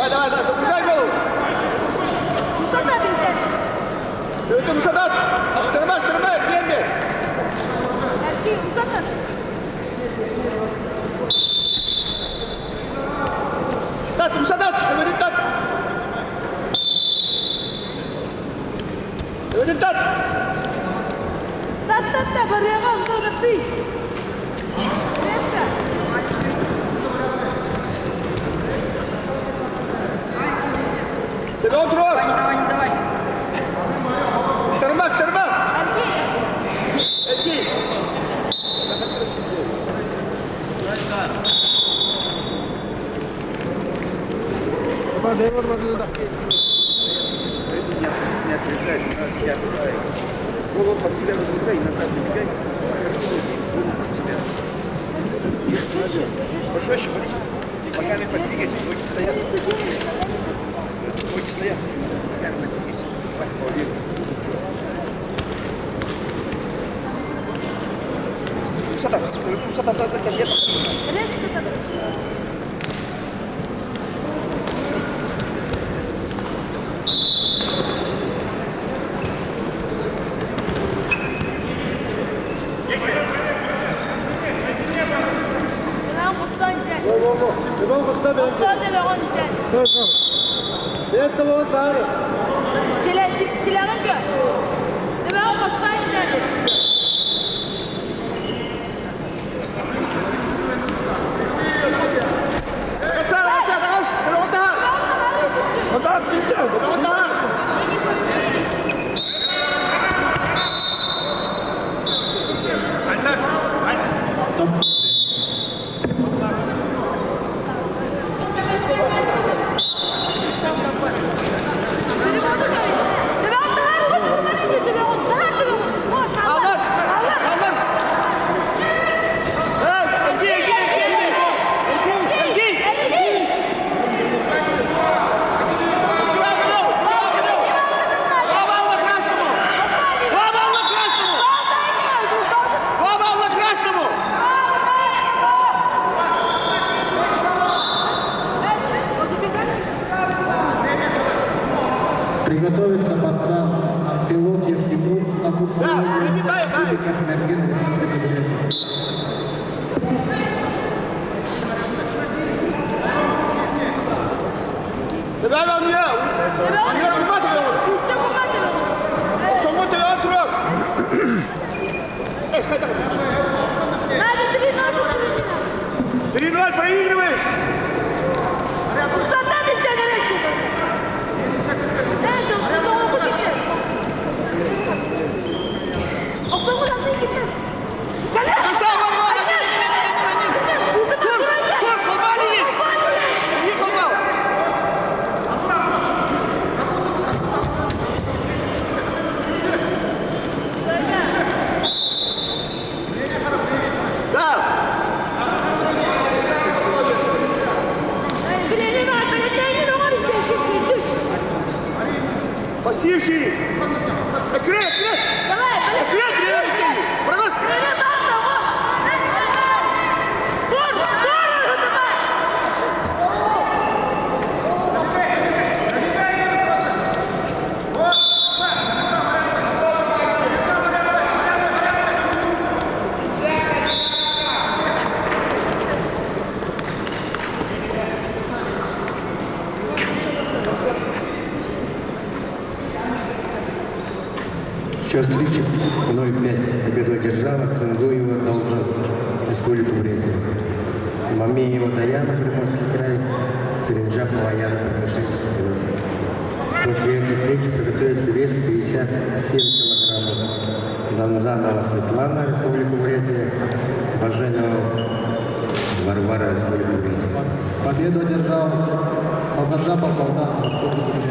Давай, запускай голову! Ты Мусадат! Тормай, бьем! Так, Мусадат, говорит так! Говорит так! Так, барьером, надо ты! Ты давай! Давай. Тормай! Иди! Не отрезай, я отрезаю. Голову под себя выдвигай и назад забегай. Голову под себя. Пошёще, ногами подвигайся, ноги стоят. Ноги стоят. Ногами подвигайся. Давай, поверь. Кусата, кассета. Devant Costa de Это вот Ара. Приготовиться борцам Анфилофьев Тимур, Абусалов, Филиппов Мерген, Республика Бурятия. Давай, Ваня! Три 0 проигрываешь! Пассивший! Акрет! Акрет, реально! Прогоз! Счет встречи 0-5. Победу одержала Цангуева Должан, Республика Бурятия. Мамеева Даяна, Приморский край, Церенджапова Яна, Каркашевская. После этой встречи приготовится вес 57 килограммов. Донзанова Светлана, Республика Бурятия, Баженова Варвара, Республика Бурятия. Победу одержал Базаржапов Богдан, Республика Бурятия.